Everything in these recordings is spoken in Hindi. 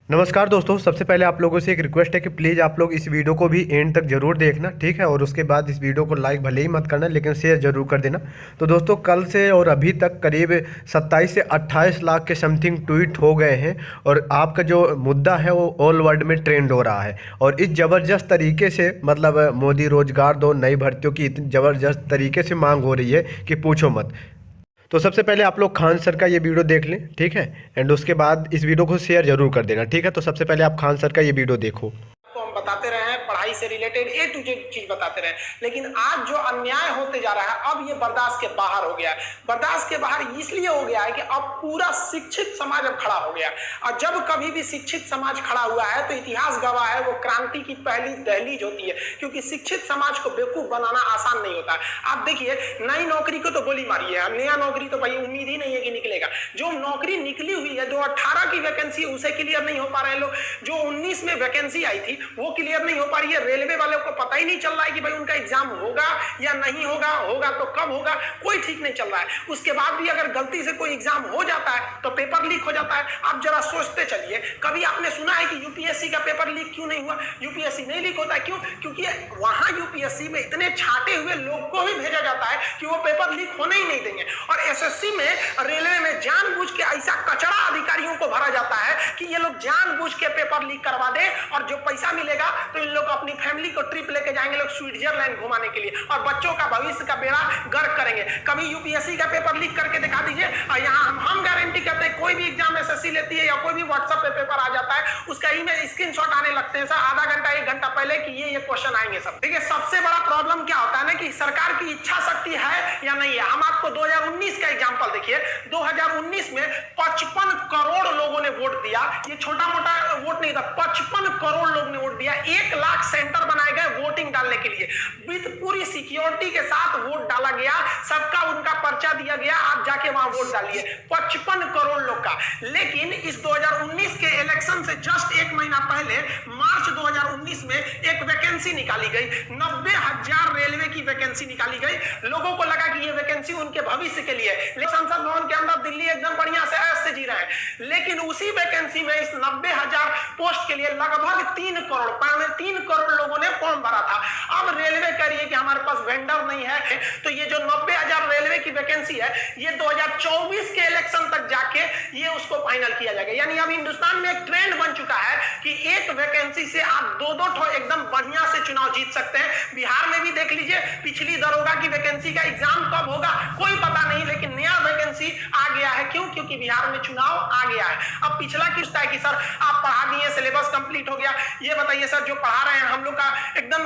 नमस्कार दोस्तों, सबसे पहले आप लोगों से एक रिक्वेस्ट है कि प्लीज़ आप लोग इस वीडियो को भी एंड तक जरूर देखना, ठीक है। और उसके बाद इस वीडियो को लाइक भले ही मत करना, लेकिन शेयर जरूर कर देना। तो दोस्तों, कल से और अभी तक करीब 27 से 28 लाख के समथिंग ट्वीट हो गए हैं और आपका जो मुद्दा है वो ऑल वर्ल्ड में ट्रेंड हो रहा है। और इस ज़बरदस्त तरीके से मतलब मोदी रोजगार दो, नई भर्तियों की इतनी ज़बरदस्त तरीके से मांग हो रही है कि पूछो मत। तो सबसे पहले आप लोग खान सर का ये वीडियो देख लें, ठीक है। एंड उसके बाद इस वीडियो को शेयर जरूर कर देना, ठीक है। तो सबसे पहले आप खान सर का ये वीडियो देखो। तो हम बताते रहे हैं, पढ़ाई से रिलेटेड ए टू जेड चीज बताते रहे, लेकिन आज जो अन्याय होते जा रहा है अब ये बर्दाश्त के बाहर हो गया है। बर्दाश्त के बाहर इसलिए हो गया है कि अब पूरा शिक्षित समाज अब खड़ा हो गया। और जब कभी भी शिक्षित समाज खड़ा हुआ है तो इतिहास गवाह है, वो क्रांति की पहली दहलीज होती है, क्योंकि शिक्षित समाज को बेवकूफ बनाना आसान नहीं होता। आप देखिए, नई नौकरी को तो गोली मारी है, नया नौकरी तो भाई उम्मीद ही नहीं है कि निकलेगा। जो नौकरी निकली हुई है, जो 18 की वैकेंसी उसे क्लियर नहीं हो पा रहे हैं लोग, जो 19 में वैकेंसी आई थी वो क्लियर नहीं हो पा रही है। रेलवे वालों को पता ही नहीं चल रहा है कि भाई उनका एग्जाम होगा या नहीं होगा, होगा तो कब होगा, कोई ठीक नहीं चल रहा है। उसके बाद भी अगर गलती से कोई एग्जाम हो जाता है तो पेपर लीक हो जाता है। आप जरा सोचते चलिए, कभी आपने सुना है कि यूपीएससी का पेपर लीक क्यों नहीं हुआ? यूपीएससी नहीं लीक होता है, क्यों? क्योंकि वहां यूपीएससी में इतने छाटे हुए लोग को भी भेजा जाता है कि वो पेपर लीक होने ही नहीं देंगे। और एसएससी में, रेलवे में जानबूझ के ऐसा कचरा अधिकारियों को भरा जाता है कि ये लोग जानबूझ के पेपर लीक करवा दे, और जो पैसा मिलेगा तो इन लोग अपनी फैमिली को ट्रिप लेके जाएंगे लोग स्विट्जरलैंड घुमाने के लिए, और बच्चों का भविष्य का बेड़ा गर्क करेंगे। कभी यूपीएससी का पेपर लीक करके दिखा दीजिए, और यहाँ हम गारंटी करते हैं कोई भी एग्जाम एसएससी लेती है या कोई भी व्हाट्सएप पे पेपर आ जाता है, उसका ईमेल स्क्रीनशॉट आने लगते हैं सर आधा घंटा 1 घंटा पहले कि ये क्वेश्चन आएंगे सब। देखिए, सबसे बड़ा प्रॉब्लम क्या होता है ना कि सरकार की इच्छा शक्ति है या नहीं है। हम आपको 2019 का एग्जाम्पल देखिए, 2019 में 55 करोड़ लोगों ने वोट दिया। ये छोटा मोटा वोट नहीं था, 55 करोड़ लोग ने वोट दिया। 1 लाख सेंटर बनाए गए वोटिंग डालने के लिए, विद पूरी सिक्योरिटी के साथ वोट डाला गया, सबका उनका पर्चा दिया गया, आप जाके वहां वोट डालिए। 55 करोड़ लोग का। लेकिन इस 2019 के इलेक्शन से जस्ट 1 महीना पहले मार्च 2019 में एक वैकेंसी निकाली गई, 90,000 रेलवे की वैकेंसी निकाली गई। लोगों को लगा कि ये वैकेंसी उनके भविष्य के लिए, संसद भवन के अंदर दिल्ली एकदम बढ़िया से ऐश से जी रहे हैं। लेकिन उसी वैकेंसी में इस 90,000 पोस्ट के लिए लगभग 3 करोड़ लोगों ने फॉर्म भरा था। अब रेलवे कह रही है कि हमारे पास वेंडर नहीं है, तो ये जो 90,000 रेलवे की वैकेंसी है ये 2024 के इलेक्शन तक जाके ये उसको फाइनल किया जाएगा। यानी अब हिंदुस्तान में एक ट्रेंड बन चुका है कि एक वैकेंसी से आप 2-2 ठो एकदम बढ़िया से चुनाव जीत सकते हैं। बिहार में भी देख लीजिए, पिछली दरोगा की वैकेंसी का एग्जाम कब होगा कोई पता नहीं, लेकिन नया वैकेंसी आ गया है। क्यों? क्योंकि बिहार में चुनाव आ गया है। अब पिछला पूछता है कि सर आप पढ़ा दिए, सिलेबस कंप्लीट हो गया, ये बताइए सर जो पढ़ा रहे हैं हम लोग का एकदम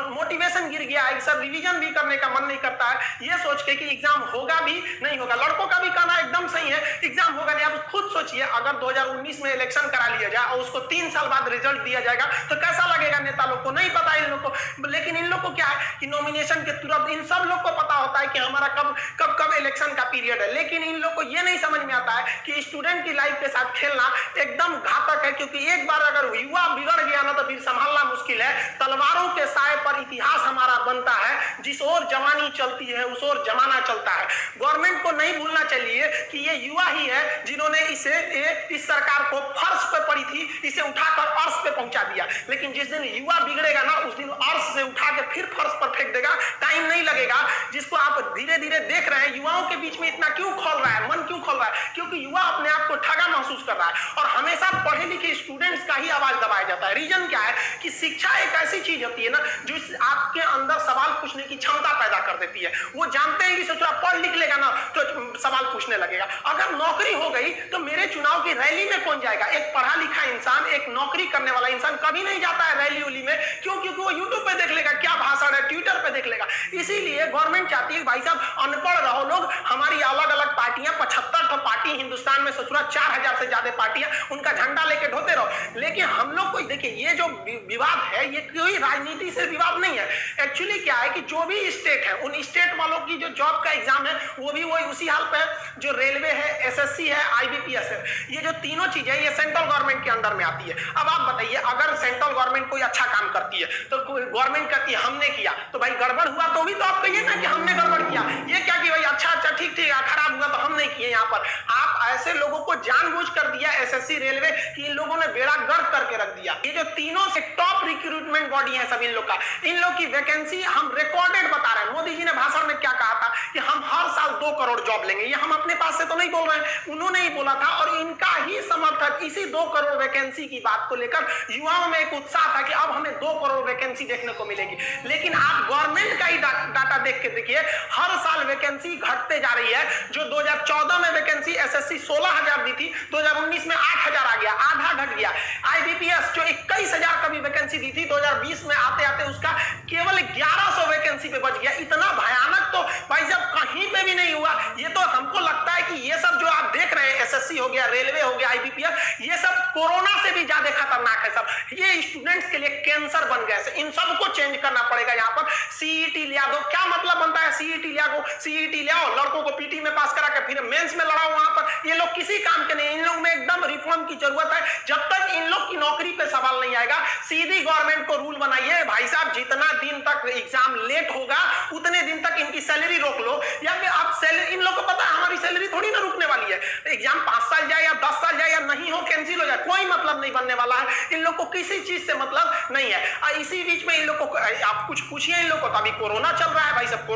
मोटिवेशन गिर गया है, सर रिवीजन भी करने का मन नहीं करता है, ये सोच के कि एग्जाम होगा भी नहीं होगा। लड़कों का भी कहना एकदम सही है, एग्जाम होगा नहीं। आप खुद सोचिए, अगर 2019 में इलेक्शन करा लिया जाए और उसको 3 साल बाद रिजल्ट दिया जाएगा तो कैसा लगेगा नेता लोग को? नहीं पता इन लोग को। लेकिन इन लोग को क्या है कि नॉमिनेशन के तुरंत इन सब लोग को पता होता है कि हमारा कब इलेक्शन का पीरियड है। लेकिन इन लोग को ये नहीं समझ में आता है कि स्टूडेंट की लाइफ के साथ खेलना एकदम घातक है, क्योंकि एक बार अगर युवा बिगड़ गया ना तो फिर संभालना मुश्किल है। तलवारों के साए पर इतिहास हमारा बनता है, जिस ओर जवानी चलती है उस ओर जमाना चलता है। गवर्नमेंट को नहीं भूलना चाहिए कि ये युवा ही है जिन्होंने इस सरकार को फर्श पे पड़ी थी, इसे उठाकर अर्श पे पहुंचा दिया। लेकिन जिस दिन युवा बिगड़ेगा ना उस दिन अर्श से उठा के फिर फर्श पर फेंक देगा, टाइम नहीं लगेगा। जिसको आप धीरे धीरे देख रहे हैं, युवाओं के बीच में इतना क्यों खोल रहा है, मन क्यों खोल रहा है? क्योंकि युवा अपने आप को ठगा महसूस कर रहा है और हमेशा पढ़े लिखे स्टूडेंट्स का ही आवाज दबाया जाता है। रीजन क्या है कि शिक्षा एक ऐसी चीज होती है ना जो आपके अंदर सवाल पूछने की क्षमता पैदा कर देती है। वो जानते हैं कि सोचो पढ़ लिख लेगा ना तो सवाल पूछने लगेगा। अगर नौकरी हो गई तो मेरे चुनाव की रैली में कौन जाएगा? एक पढ़ा लिखा इंसान, एक नौकरी करने वाला इंसान कभी नहीं जाता है रैली उली में। क्यों? क्योंकि वो यूट्यूब पे देख लेगा क्या भाषण है, ट्विटर पे देख लेगा। इसीलिए गवर्नमेंट चाहती है भाई साहब अनपढ़ रहो लोग, हमारी अलग अलग पार्टियां, 75 पार्टी हिंदुस्तान में, ससुरा 4000 से ज्यादा पार्टियां, उनका झंडा लेके ढोते रहो। लेकिन हम लोग को देखिए, ये जो विवाद है ये कोई राजनीति से विवाद नहीं है। एक्चुअली क्या है कि जो भी स्टेट है उन स्टेट वालों की जो जॉब का एग्जाम है वो भी वही उसी हाल पे है, जो रेलवे है, एसएससी है, आईबीपीएस है। ये जो तीनों चीजें ये सेंट्रल गवर्नमेंट के अंडर में आती है। अब आप बताइए, अगर सेंट्रल गवर्नमेंट कोई अच्छा काम करती है तो गवर्नमेंट कहती है हमने किया, तो भाई गड़बड़ हुआ तो भी तो आप कहिए ना कि हमने गड़बड़ किया। ये क्या कि भाई अच्छा ठीक खराब हुआ तो हम नहीं किए। यहाँ पर आप ऐसे लोगों को जानबूझ कर दिया एसएससी रेलवे कि इन लोगों ने बेड़ा गर्क करके रख दिया। ये जो तीनों से टॉप रिक्रूटमेंट बॉडी है सब इन लोग की वैकेंसी हम रिकॉर्डेड बता रहे हैं। मोदी जी ने भाषण में क्या कहा था कि हम हर साल 2 करोड़ जॉब लेंगे। ये हम अपने पास से तो नहीं बोल रहे हैं, उन्होंने ही बोला था। और इनका ही समर्थक इसी 2 करोड़ वैकेंसी की बात को लेकर युवाओं में एक उत्साह था कि अब हमें 2 करोड़ वैकेंसी देखने को मिलेगी। लेकिन आप गवर्नमेंट का ही डाटा देख के देखिए, हर साल वैकेंसी घटते जा रही है। जो 2014 में वैकेंसी एसएससी 16,000 दी थी, 2019 में 8,000 आ गया, आधा घट गया। आईबीपीएस जो 21,000 का भी वैकेंसी दी थी, 2020 में आते आते उसका केवल 1100 वैकेंसी पे बच गया। इतना भयानक तो भाई साहब कहीं पे भी नहीं हुआ। ये तो हमको लगता है कि ये सब जो आप देख रहे हैं, एसएससी हो गया, रेलवे हो गया, आईबीपीएस, ये सब कोरोना से भी ज्यादा खतरनाक है। सब ये स्टूडेंट्स के लिए कैंसर बन गए। इन सबको चेंज करना पड़ेगा। यहाँ पर सीईटी लिया दो, क्या मतलब बनता है सीईटी ले आओ, लड़कों को पीटी में पास करा के फिर मेंस में लड़ाओ। वहां पर ये लोग किसी काम के नहीं। इन लोग में एकदम रिफॉर्म की जरूरत है। जब तक इन लोग की नौकरी पे सवाल नहीं आएगा, सीधी गवर्नमेंट को रूल बनाइए, भाई साहब जितना दिन तक एग्जाम लेट होगा उतने दिन तक इनकी सैलरी रोक लो। या फिर आप सैलरी, इन लोग को पता है हमारी सैलरी थोड़ी ना रुकने वाली है। एग्जाम 5 साल जाए या 10 साल जाए या नहीं हो, कैंसिल हो जाए, कोई मतलब नहीं बनने वाला है। इन लोग को किसी चीज से मतलब नहीं है। इसी बीच में इन लोग को आप कुछ पूछिए इन लोग को, तो अभी कोरोना चल रहा है भाई साहब।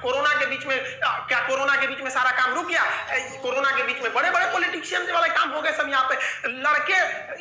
कोरोना के बीच में क्या कोरोना के बीच में सारा काम रुक गया? कोरोना के बीच में बड़े बड़े पॉलिटिशियन वाले काम हो गए सब। यहाँ पे लड़के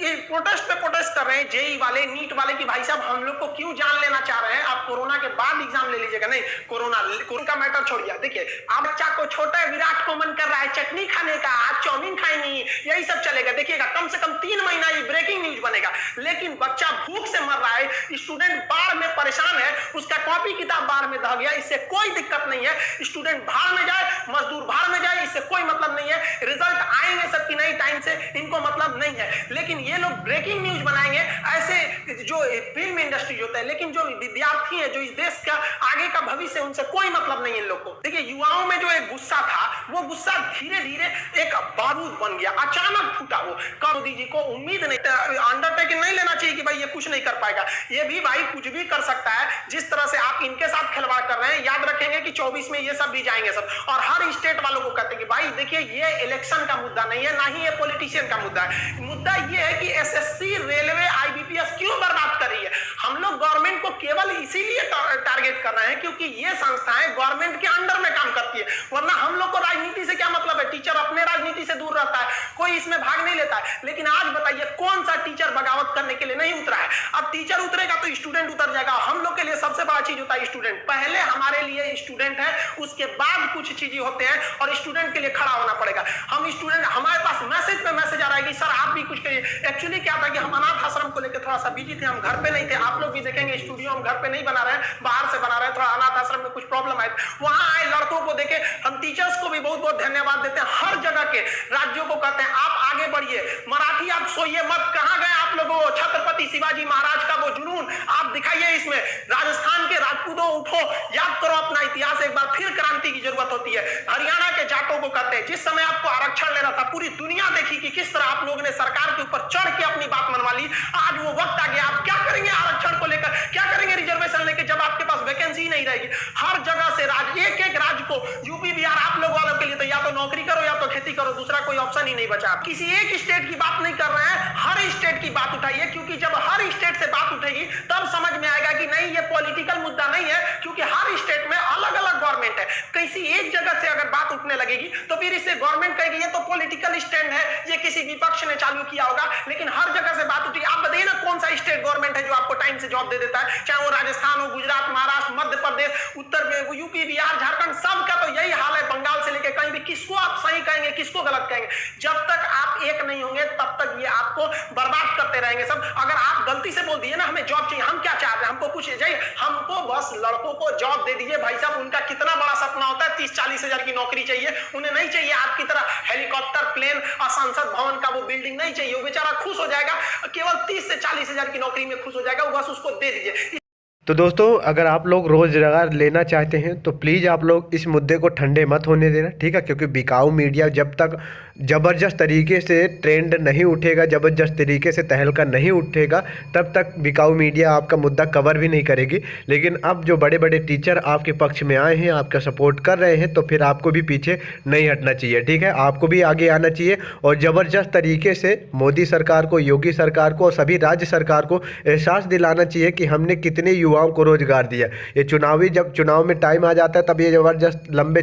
ये प्रोटेस्ट कर रहे हैं, जेई वाले, नीट वाले, कि भाई साहब हम लोग को क्यों जान लेना चाह रहे हैं? आप कोरोना के बाद एग्जाम ले लीजिएगा। नहीं, कोरोना का मैटर छोड़िए। देखिए आप बच्चा को छोटा विराट को मन कर रहा है चटनी खाने का, आज चाउमीन खाएंगी, यही सब चलेगा। देखिएगा कम से कम 3 महीना ये ब्रेकिंग न्यूज बनेगा। लेकिन बच्चा भूख से मर रहा है, स्टूडेंट बाढ़ में परेशान है, उसका कॉपी किताब बाढ़ में दह गया, इससे कोई दिक्कत नहीं है। स्टूडेंट बाढ़ में जाए, मजदूर बाढ़ में जाए, इससे कोई मतलब नहीं है। रिजल्ट आएंगे सबकी नई टाइम से, इनको मतलब नहीं है। लेकिन ये लोग ब्रेकिंग न्यूज बनाएंगे ऐसे, जो फिल्म इंडस्ट्री होता है। लेकिन जो विद्यार्थी है, जो इस देश का आगे का भविष्य, उनसे कोई मतलब नहीं है इन लोग को। देखिए युवाओं में जो एक गुस्सा था, वो गुस्सा धीरे धीरे एक बारूद बन गया, अचानक फूटा। वो मोदी जी को उम्मीद नहीं, अंडरटेकिंग नहीं लेना चाहिए कि भाई ये कुछ नहीं कर पाएगा। ये भी भाई कुछ भी कर सकता है। जिस तरह से आप इनके साथ खिलवाड़ कर रहे हैं, याद रखेंगे कि 24 में ये सब भी जाएंगे सब। और हर स्टेट वालों को कहते हैं कि भाई देखिए ये इलेक्शन का मुद्दा नहीं है, ना ही ये पॉलिटिशियन का मुद्दा है। मुद्दा ये है कि एसएससी, रेलवे, आईबीपीएस क्यों बर्बाद कर रही है। हम लोग गवर्नमेंट को केवल इसीलिए टारगेट कर रहे हैं क्योंकि ये संस्थाएं गवर्नमेंट के अंडर में काम करती है। वरना हम लोग को राजनीति से क्या मतलब है? टीचर अपने राजनीति से दूर रहता है, कोई इसमें भाग नहीं लेता है। लेकिन आज बताइए कौन सा टीचर बगावत करने के लिए नहीं उतरा है? अब टीचर उतरेगा तो स्टूडेंट उतर जाएगा। हम लोग के लिए सबसे बड़ा चीज होता है स्टूडेंट। पहले हमारे लिए स्टूडेंट है, उसके बाद कुछ चीजें होते हैं, और स्टूडेंट के लिए खड़ा होना पड़ेगा। हम स्टूडेंट, हमारे पास मैसेज पे मैसेज आ रहा है कि सर आप भी कुछ करिए। एक्चुअली क्या था कि हम अनाथ आश्रम को लेकर थोड़ा सा बिजी थे, हम घर पे नहीं थे। आप लोग भी देखेंगे स्टूडियो हम घर पे नहीं बना रहे हैं, बाहर से बना रहे हैं। थोड़ा अनाथ आश्रम में कुछ प्रॉब्लम आए, वहां आए लड़कों को देखे। हम टीचर्स को भी बहुत बहुत धन्यवाद देते हैं। हर जगह के राज्यों को कहते हैं आप आगे बढ़िए, मराठी आप सोइए मत। कहां गए आप लोगों? छत्रपति शिवाजी महाराज का वो जुनून आप दिखाइए इसमें। राजस्थान के राजपूतों उठो, याद करो अपना इतिहास, एक बार फिर क्रांति की जरूरत होती है। हरियाणा के जाटों को कहते हैं, जिस समय आपको आरक्षण लेना था, पूरी दुनिया देखी कि किस तरह आप लोगों ने सरकार के ऊपर चढ़ के अपनी बात मनवा ली। आज वो वक्त आ गया, आप क्या करेंगे आरक्षण को लेकर, क्या करेंगे रिजर्वेशन लेकर, जब आपके पास वैकेंसी नहीं रहेगी। हर जगह से एक एक राज्य को, यूपी बिहार आप लोग वालों के लिए तो या तो नौकरी करो या तो खेती करो, दूसरा कोई ऑप्शन ही नहीं बचा। किसी एक स्टेट की बात नहीं कर रहे हैं, हर स्टेट की बात उठाइए। क्योंकि जब हर स्टेट से बात उठेगी तब समझ में आएगा कि नहीं ये पॉलिटिकल मुद्दा नहीं है, क्योंकि हर स्टेट में अलग अलग गवर्नमेंट है। किसी एक जगह से अगर बात उठने लगेगी तो फिर इससे गवर्नमेंट कहेगी ये तो पॉलिटिकल स्टैंड है, ये किसी विपक्ष ने चालू किया होगा। लेकिन हर जगह से बात उठी। आप बताइए ना कौन सा स्टेट गवर्नमेंट है जो आपको टाइम से जॉब दे देता है? चाहे वो राजस्थान हो, गुजरात, महाराष्ट्र, मध्य प्रदेश, उत्तर में यूपी, बिहार, झारखंड, सबका तो यही हाल है। बंगाल से लेकर कहीं भी किसको आप सही कहेंगे, किसको गलत कहेंगे? जब तक आप एक नहीं होंगे तब तक ये आपको बर्बाद करते रहेंगे सब। अगर आप गलती से बोल दिए ना हमें जॉब चाहिए, हम क्या चाहते हैं, हमको कुछ चाहिए, हमको बस लड़कों को जॉब दे दीजिए। भाई साहब उनका कितना बड़ा सपना होता है, 30-40 हजार की नौकरी चाहिए। उन्हें नहीं चाहिए आपकी तरह हेलीकॉप्टर, प्लेन और संसद भवन का वो बिल्डिंग नहीं चाहिए। वो बेचारा खुश हो जाएगा, केवल 30 से 40 हजार की नौकरी में खुश हो जाएगा, बस उसको दे दीजिए। तो दोस्तों अगर आप लोग रोजगार लेना चाहते हैं तो प्लीज़ आप लोग इस मुद्दे को ठंडे मत होने देना, ठीक है? क्योंकि बिकाऊ मीडिया जब तक ज़बरदस्त तरीके से ट्रेंड नहीं उठेगा, ज़बरदस्त तरीके से तहलका नहीं उठेगा, तब तक बिकाऊ मीडिया आपका मुद्दा कवर भी नहीं करेगी। लेकिन अब जो बड़े बड़े टीचर आपके पक्ष में आए हैं, आपका सपोर्ट कर रहे हैं, तो फिर आपको भी पीछे नहीं हटना चाहिए। ठीक है, आपको भी आगे आना चाहिए और ज़बरदस्त तरीके से मोदी सरकार को, योगी सरकार को और सभी राज्य सरकार को एहसास दिलाना चाहिए कि हमने कितने युवाओं को रोज़गार दिया। ये जब चुनाव में टाइम आ जाता है, तब ये ज़बरदस्त लंबे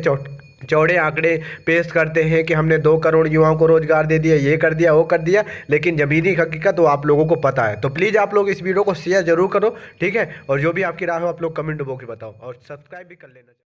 चौड़े आंकड़े पेश करते हैं कि हमने 2 करोड़ युवाओं को रोजगार दे दिया, ये कर दिया, वो कर दिया, लेकिन ज़मीनी हकीकत वो आप लोगों को पता है। तो प्लीज़ आप लोग इस वीडियो को शेयर जरूर करो, ठीक है, और जो भी आपकी राय हो आप लोग कमेंट बॉक्स में बताओ और सब्सक्राइब भी कर लेना।